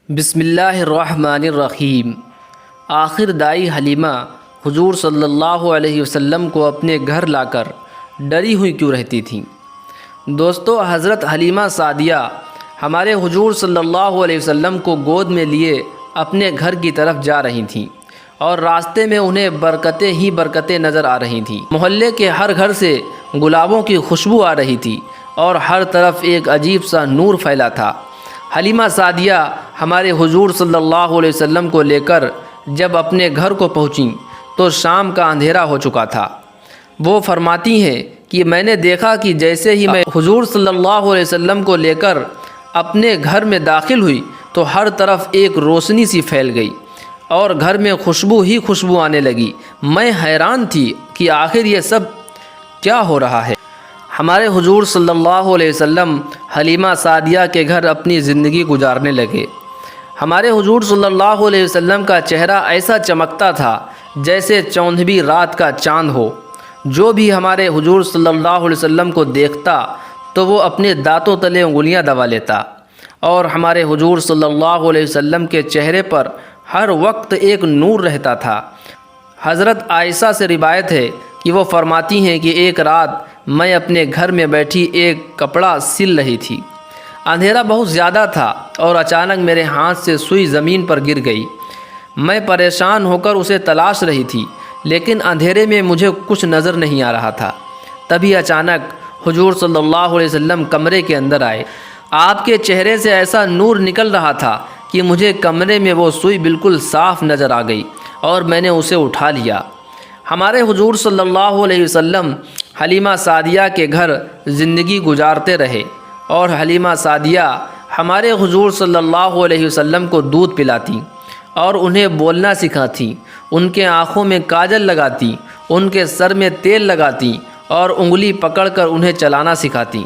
بسم اللہ الرحمن الرحیم۔ آخر دائی حلیمہ حضور صلی اللہ علیہ وسلم کو اپنے گھر لا کر ڈری ہوئی کیوں رہتی تھیں؟ دوستو، حضرت حلیمہ سعدیہ ہمارے حضور صلی اللہ علیہ وسلم کو گود میں لیے اپنے گھر کی طرف جا رہی تھیں اور راستے میں انہیں برکتیں ہی برکتیں نظر آ رہی تھیں۔ محلے کے ہر گھر سے گلابوں کی خوشبو آ رہی تھی اور ہر طرف ایک عجیب سا نور پھیلا تھا۔ حلیمہ سعدیہ ہمارے حضور صلی اللہ علیہ وسلم کو لے کر جب اپنے گھر کو پہنچیں تو شام کا اندھیرا ہو چکا تھا۔ وہ فرماتی ہیں کہ میں نے دیکھا کہ جیسے ہی میں حضور صلی اللہ علیہ وسلم کو لے کر اپنے گھر میں داخل ہوئی تو ہر طرف ایک روشنی سی پھیل گئی اور گھر میں خوشبو ہی خوشبو آنے لگی۔ میں حیران تھی کہ آخر یہ سب کیا ہو رہا ہے۔ ہمارے حضور صلی اللہ علیہ وسلم حلیمہ سعدیہ کے گھر اپنی زندگی گزارنے لگے۔ ہمارے حضور صلی اللہ علیہ وسلم کا چہرہ ایسا چمکتا تھا جیسے 14ویں رات کا چاند ہو۔ جو بھی ہمارے حضور صلی اللہ علیہ وسلم کو دیکھتا تو وہ اپنے دانتوں تلے انگلیاں دبا لیتا، اور ہمارے حضور صلی اللہ علیہ وسلم کے چہرے پر ہر وقت ایک نور رہتا تھا۔ حضرت عائشہ سے روایت ہے کہ وہ فرماتی ہیں کہ ایک رات میں اپنے گھر میں بیٹھی ایک کپڑا سل رہی تھی۔ اندھیرا بہت زیادہ تھا اور اچانک میرے ہاتھ سے سوئی زمین پر گر گئی۔ میں پریشان ہو کر اسے تلاش رہی تھی، لیکن اندھیرے میں مجھے کچھ نظر نہیں آ رہا تھا۔ تبھی اچانک حضور صلی اللہ علیہ وسلم کمرے کے اندر آئے۔ آپ کے چہرے سے ایسا نور نکل رہا تھا کہ مجھے کمرے میں وہ سوئی بالکل صاف نظر آ گئی اور میں نے اسے اٹھا لیا۔ ہمارے حضور صلی اللہ علیہ وسلم حلیمہ سعدیہ کے گھر زندگی گزارتے رہے، اور حلیمہ سعدیہ ہمارے حضور صلی اللہ علیہ وسلم کو دودھ پلاتی اور انہیں بولنا سکھاتی، ان کے آنکھوں میں کاجل لگاتی، ان کے سر میں تیل لگاتی اور انگلی پکڑ کر انہیں چلانا سکھاتی۔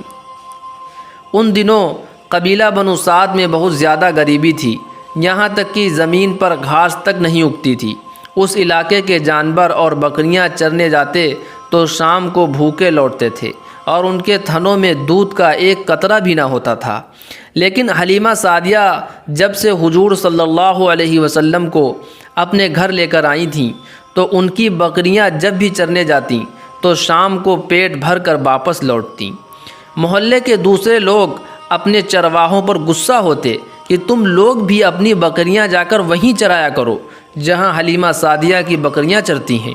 ان دنوں قبیلہ بنو سعد میں بہت زیادہ غریبی تھی، یہاں تک کہ زمین پر گھاس تک نہیں اگتی تھی۔ اس علاقے کے جانور اور بکریاں چرنے جاتے تو شام کو بھوکے لوٹتے تھے اور ان کے تھنوں میں دودھ کا ایک قطرہ بھی نہ ہوتا تھا۔ لیکن حلیمہ سعدیہ جب سے حضور صلی اللہ علیہ وسلم کو اپنے گھر لے کر آئی تھیں تو ان کی بکریاں جب بھی چرنے جاتیں تو شام کو پیٹ بھر کر واپس لوٹتیں۔ محلے کے دوسرے لوگ اپنے چرواہوں پر غصہ ہوتے کہ تم لوگ بھی اپنی بکریاں جا کر وہیں چرایا کرو جہاں حلیمہ سعدیہ کی بکریاں چرتی ہیں۔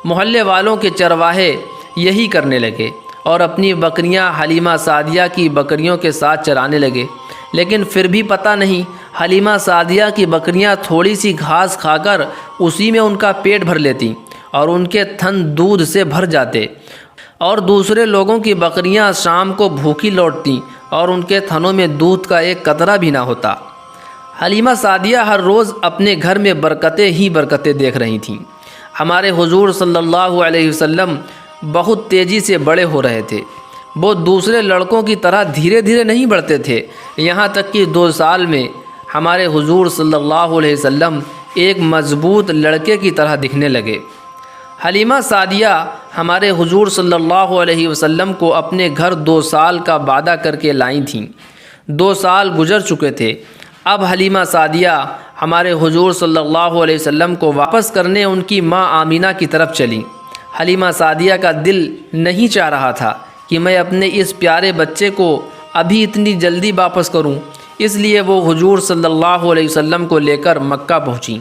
محلے والوں کے چرواہے یہی کرنے لگے اور اپنی بکریاں حلیمہ سعدیہ کی بکریوں کے ساتھ چرانے لگے، لیکن پھر بھی پتہ نہیں حلیمہ سعدیہ کی بکریاں تھوڑی سی گھاس کھا کر اسی میں ان کا پیٹ بھر لیتیں اور ان کے تھن دودھ سے بھر جاتے، اور دوسرے لوگوں کی بکریاں شام کو بھوکی لوٹتیں اور ان کے تھنوں میں دودھ کا ایک قطرہ بھی نہ ہوتا۔ حلیمہ سعدیہ ہر روز اپنے گھر میں برکتیں ہی برکتیں دیکھ رہی تھیں۔ ہمارے حضور صلی اللہ علیہ وسلم بہت تیزی سے بڑے ہو رہے تھے۔ وہ دوسرے لڑکوں کی طرح دھیرے دھیرے نہیں بڑھتے تھے، یہاں تک کہ 2 سال میں ہمارے حضور صلی اللہ علیہ وسلم ایک مضبوط لڑکے کی طرح دکھنے لگے۔ حلیمہ سعدیہ ہمارے حضور صلی اللہ علیہ وسلم کو اپنے گھر 2 سال کا وعدہ کر کے لائی تھیں۔ 2 سال گزر چکے تھے۔ اب حلیمہ سعدیہ ہمارے حضور صلی اللہ علیہ وسلم کو واپس کرنے ان کی ماں آمینہ کی طرف چلیں۔ حلیمہ سعدیہ کا دل نہیں چاہ رہا تھا کہ میں اپنے اس پیارے بچے کو ابھی اتنی جلدی واپس کروں، اس لیے وہ حضور صلی اللہ علیہ وسلم کو لے کر مکہ پہنچیں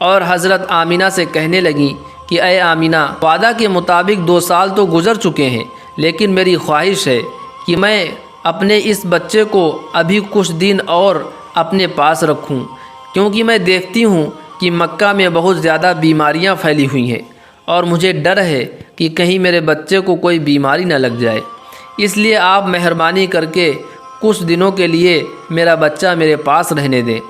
اور حضرت آمینہ سے کہنے لگیں کہ اے آمینہ، وعدہ کے مطابق 2 سال تو گزر چکے ہیں، لیکن میری خواہش ہے کہ میں اپنے اس بچے کو ابھی کچھ دن اور اپنے پاس رکھوں، کیونکہ میں دیکھتی ہوں کہ مکہ میں بہت زیادہ بیماریاں پھیلی ہوئی ہیں اور مجھے ڈر ہے کہ کہیں میرے بچے کو کوئی بیماری نہ لگ جائے، اس لیے آپ مہربانی کر کے کچھ دنوں کے لیے میرا بچہ میرے پاس رہنے دیں۔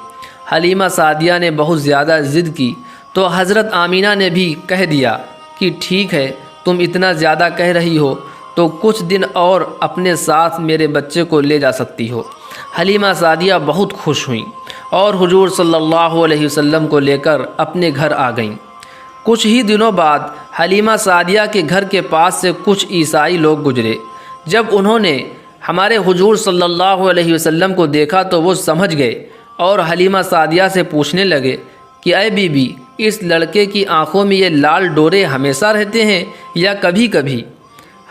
حلیمہ سعدیہ نے بہت زیادہ ضد کی تو حضرت آمینہ نے بھی کہہ دیا کہ ٹھیک ہے، تم اتنا زیادہ کہہ رہی ہو تو کچھ دن اور اپنے ساتھ میرے بچے کو لے جا سکتی ہو۔ حلیمہ سعدیہ بہت خوش ہوئیں اور حضور صلی اللہ علیہ وسلم کو لے کر اپنے گھر آ گئیں۔ کچھ ہی دنوں بعد حلیمہ سعدیہ کے گھر کے پاس سے کچھ عیسائی لوگ گزرے۔ جب انہوں نے ہمارے حضور صلی اللہ علیہ وسلم کو دیکھا تو وہ سمجھ گئے اور حلیمہ سعدیہ سے پوچھنے لگے کہ اے بی بی، اس لڑکے کی آنکھوں میں یہ لال ڈورے ہمیشہ رہتے ہیں یا کبھی کبھی؟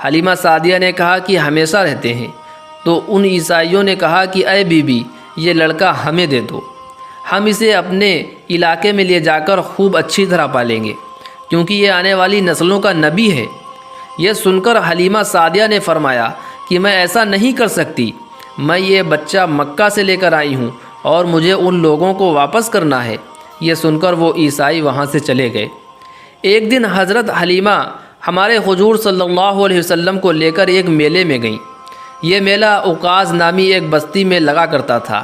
حلیمہ سعدیہ نے کہا کہ ہمیشہ رہتے ہیں۔ تو ان عیسائیوں نے کہا کہ اے بی بی، یہ لڑکا ہمیں دے دو، ہم اسے اپنے علاقے میں لے جا کر خوب اچھی طرح پالیں گے، کیونکہ یہ آنے والی نسلوں کا نبی ہے۔ یہ سن کر حلیمہ سعدیہ نے فرمایا کہ میں ایسا نہیں کر سکتی، میں یہ بچہ مکہ سے لے کر آئی ہوں اور مجھے ان لوگوں کو واپس کرنا ہے۔ یہ سن کر وہ عیسائی وہاں سے چلے گئے۔ ایک دن حضرت حلیمہ ہمارے حضور صلی اللہ علیہ وسلم کو لے کر ایک میلے میں گئیں۔ یہ میلہ اوقاز نامی ایک بستی میں لگا کرتا تھا۔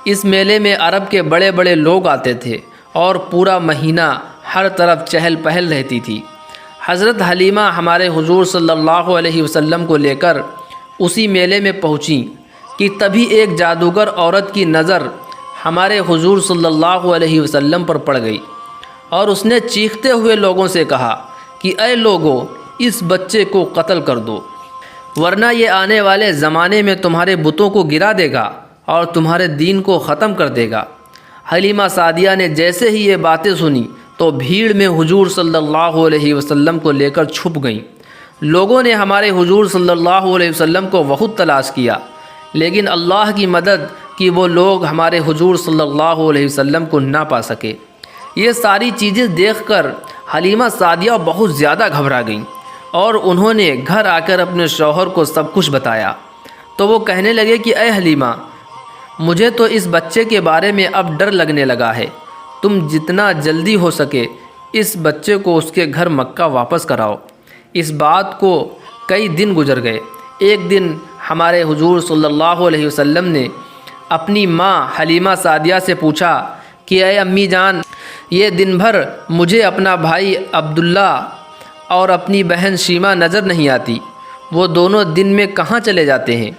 اس میلے میں عرب کے بڑے بڑے لوگ آتے تھے اور پورا مہینہ ہر طرف چہل پہل رہتی تھی۔ حضرت حلیمہ ہمارے حضور صلی اللہ علیہ وسلم کو لے کر اسی میلے میں پہنچیں کہ تبھی ایک جادوگر عورت کی نظر ہمارے حضور صلی اللہ علیہ وسلم پر پڑ گئی اور اس نے چیختے ہوئے لوگوں سے کہا کہ اے لوگو، اس بچے کو قتل کر دو، ورنہ یہ آنے والے زمانے میں تمہارے بتوں کو گرا دے گا اور تمہارے دین کو ختم کر دے گا۔ حلیمہ سعدیہ نے جیسے ہی یہ باتیں سنی تو بھیڑ میں حضور صلی اللہ علیہ وسلم کو لے کر چھپ گئیں۔ لوگوں نے ہمارے حضور صلی اللہ علیہ وسلم کو بہت تلاش کیا، لیکن اللہ کی مدد کہ وہ لوگ ہمارے حضور صلی اللہ علیہ وسلم کو نہ پا سکے۔ یہ ساری چیزیں دیکھ کر حلیمہ سعدیہ بہت زیادہ گھبرا گئیں اور انہوں نے گھر آ کر اپنے شوہر کو سب کچھ بتایا۔ تو وہ کہنے لگے کہ اے حلیمہ، مجھے تو اس بچے کے بارے میں اب ڈر لگنے لگا ہے، تم جتنا جلدی ہو سکے اس بچے کو اس کے گھر مکہ واپس کراؤ۔ اس بات کو کئی دن گزر گئے۔ ایک دن ہمارے حضور صلی اللہ علیہ وسلم نے اپنی ماں حلیمہ سعدیہ سے پوچھا کہ اے امی جان، یہ دن بھر مجھے اپنا بھائی عبداللہ اور اپنی بہن شیمہ نظر نہیں آتی، وہ دونوں دن میں کہاں چلے جاتے ہیں؟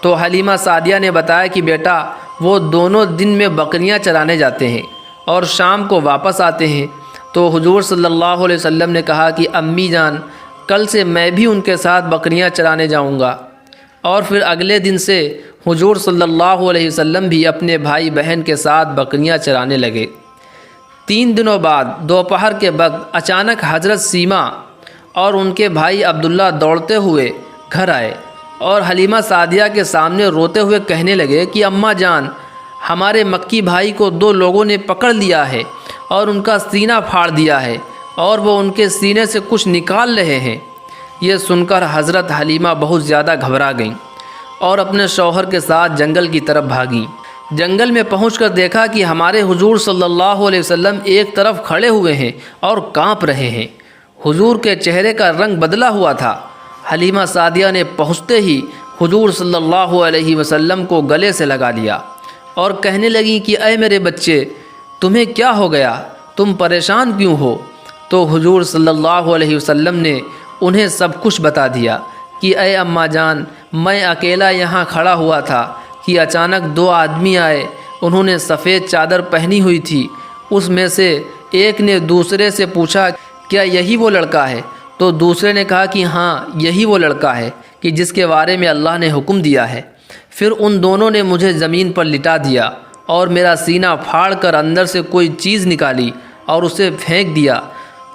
تو حلیمہ سعدیہ نے بتایا کہ بیٹا، وہ دونوں دن میں بکریاں چرانے جاتے ہیں اور شام کو واپس آتے ہیں۔ تو حضور صلی اللہ علیہ وسلم نے کہا کہ امی جان، کل سے میں بھی ان کے ساتھ بکریاں چرانے جاؤں گا۔ اور پھر اگلے دن سے حضور صلی اللہ علیہ وسلم بھی اپنے بھائی بہن کے ساتھ بکریاں چرانے لگے۔ 3 دنوں بعد دوپہر کے وقت اچانک حضرت سیمہ اور ان کے بھائی عبداللہ دوڑتے ہوئے گھر آئے اور حلیمہ سعدیہ کے سامنے روتے ہوئے کہنے لگے کہ اماں جان، ہمارے مکی بھائی کو 2 لوگوں نے پکڑ لیا ہے اور ان کا سینہ پھاڑ دیا ہے اور وہ ان کے سینے سے کچھ نکال رہے ہیں۔ یہ سن کر حضرت حلیمہ بہت زیادہ گھبرا گئیں اور اپنے شوہر کے ساتھ جنگل کی طرف بھاگیں۔ جنگل میں پہنچ کر دیکھا کہ ہمارے حضور صلی اللہ علیہ وسلم ایک طرف کھڑے ہوئے ہیں اور کانپ رہے ہیں۔ حضور کے چہرے کا رنگ بدلا ہوا تھا۔ حلیمہ سعدیہ نے پہنچتے ہی حضور صلی اللہ علیہ وسلم کو گلے سے لگا لیا اور کہنے لگیں کہ اے میرے بچے، تمہیں کیا ہو گیا؟ تم پریشان کیوں ہو؟ تو حضور صلی اللہ علیہ وسلم نے انہیں سب کچھ بتا دیا کہ اے اماں جان، میں اکیلا یہاں کھڑا ہوا تھا کہ اچانک 2 آدمی آئے، انہوں نے سفید چادر پہنی ہوئی تھی۔ اس میں سے ایک نے دوسرے سے پوچھا کیا یہی وہ لڑکا ہے؟ تو دوسرے نے کہا کہ ہاں، یہی وہ لڑکا ہے کہ جس کے بارے میں اللہ نے حکم دیا ہے۔ پھر ان دونوں نے مجھے زمین پر لٹا دیا اور میرا سینہ پھاڑ کر اندر سے کوئی چیز نکالی اور اسے پھینک دیا،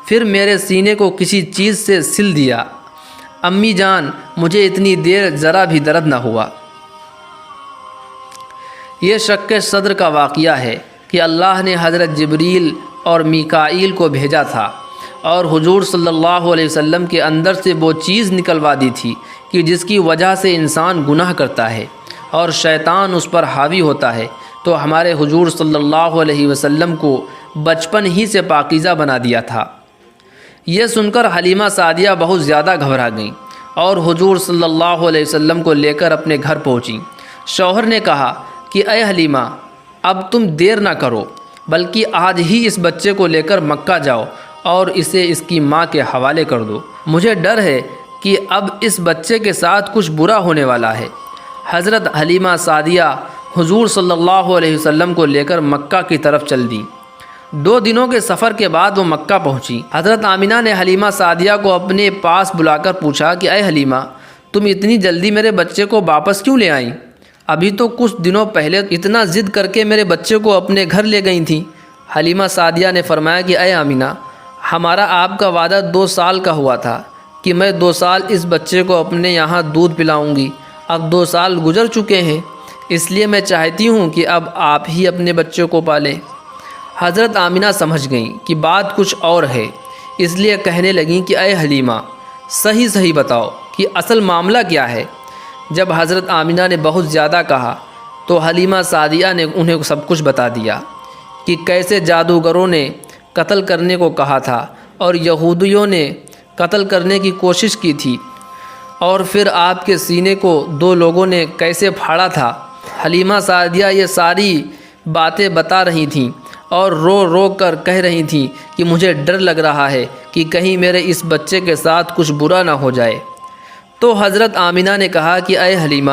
پھر میرے سینے کو کسی چیز سے سل دیا۔ امی جان، مجھے اتنی دیر ذرا بھی درد نہ ہوا۔ یہ شق صدر کا واقعہ ہے کہ اللہ نے حضرت جبریل اور میکائیل کو بھیجا تھا اور حضور صلی اللہ علیہ وسلم کے اندر سے وہ چیز نکلوا دی تھی کہ جس کی وجہ سے انسان گناہ کرتا ہے اور شیطان اس پر حاوی ہوتا ہے۔ تو ہمارے حضور صلی اللہ علیہ وسلم کو بچپن ہی سے پاکیزہ بنا دیا تھا۔ یہ سن کر حلیمہ سعدیہ بہت زیادہ گھبرا گئیں اور حضور صلی اللہ علیہ وسلم کو لے کر اپنے گھر پہنچیں۔ شوہر نے کہا کہ اے حلیمہ، اب تم دیر نہ کرو، بلکہ آج ہی اس بچے کو لے کر مکہ جاؤ اور اسے اس کی ماں کے حوالے کر دو۔ مجھے ڈر ہے کہ اب اس بچے کے ساتھ کچھ برا ہونے والا ہے۔ حضرت حلیمہ سعدیہ حضور صلی اللہ علیہ وسلم کو لے کر مکہ کی طرف چل دیں۔ 2 دنوں کے سفر کے بعد وہ مکہ پہنچی۔ حضرت آمینہ نے حلیمہ سعدیہ کو اپنے پاس بلا کر پوچھا کہ اے حلیمہ، تم اتنی جلدی میرے بچے کو واپس کیوں لے آئیں؟ ابھی تو کچھ دنوں پہلے اتنا ضد کر کے میرے بچے کو اپنے گھر لے گئی تھیں۔ حلیمہ سعدیہ نے فرمایا کہ اے آمینہ، ہمارا آپ کا وعدہ 2 سال کا ہوا تھا کہ میں 2 سال اس بچے کو اپنے یہاں دودھ پلاؤں گی۔ اب 2 سال گزر چکے ہیں، اس لیے میں چاہتی ہوں کہ اب آپ ہی اپنے بچے کو پالیں۔ حضرت آمینہ سمجھ گئیں کہ بات کچھ اور ہے، اس لیے کہنے لگیں کہ اے حلیمہ، صحیح بتاؤ کہ اصل معاملہ کیا ہے۔ جب حضرت آمینہ نے بہت زیادہ کہا تو حلیمہ سعدیہ نے انہیں سب کچھ بتا دیا کہ کیسے جادوگروں نے قتل کرنے کو کہا تھا اور یہودیوں نے قتل کرنے کی کوشش کی تھی، اور پھر آپ کے سینے کو 2 لوگوں نے کیسے پھاڑا تھا۔ حلیمہ سعدیہ یہ ساری باتیں بتا رہی تھیں اور رو رو کر کہہ رہی تھیں کہ مجھے ڈر لگ رہا ہے کہ کہیں میرے اس بچے کے ساتھ کچھ برا نہ ہو جائے۔ تو حضرت آمینہ نے کہا کہ اے حلیمہ،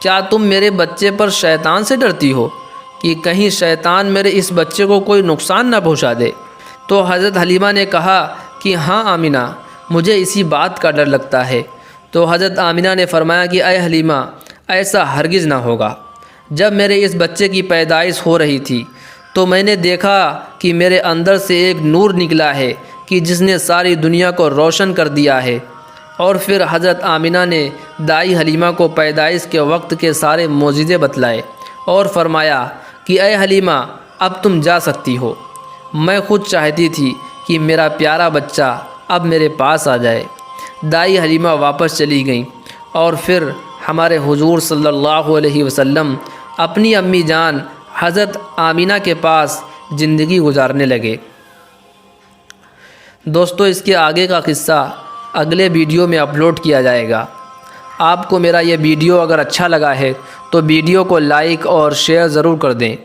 کیا تم میرے بچے پر شیطان سے ڈرتی ہو کہ کہیں شیطان میرے اس بچے کو کوئی نقصان نہ پہنچا دے؟ تو حضرت حلیمہ نے کہا کہ ہاں آمینہ، مجھے اسی بات کا ڈر لگتا ہے۔ تو حضرت آمینہ نے فرمایا کہ اے حلیمہ، ایسا ہرگز نہ ہوگا۔ جب میرے اس بچے کی پیدائش ہو رہی تھی تو میں نے دیکھا کہ میرے اندر سے ایک نور نکلا ہے کہ جس نے ساری دنیا کو روشن کر دیا ہے۔ اور پھر حضرت آمینہ نے دائی حلیمہ کو پیدائش کے وقت کے سارے معجزے بتلائے اور فرمایا کہ اے حلیمہ، اب تم جا سکتی ہو۔ میں خود چاہتی تھی کہ میرا پیارا بچہ اب میرے پاس آ جائے۔ دائی حلیمہ واپس چلی گئیں اور پھر ہمارے حضور صلی اللہ علیہ وسلم اپنی امی جان حضرت آمینہ کے پاس زندگی گزارنے لگے۔ دوستو، اس کے آگے کا قصہ اگلے ویڈیو میں اپلوڈ کیا جائے گا۔ آپ کو میرا یہ ویڈیو اگر اچھا لگا ہے تو ویڈیو کو لائک اور شیئر ضرور کر دیں۔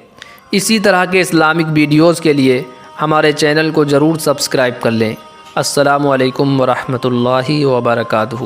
اسی طرح کے اسلامک ویڈیوز کے لیے ہمارے چینل کو ضرور سبسکرائب کر لیں۔ السلام علیکم ورحمۃ اللہ وبرکاتہ۔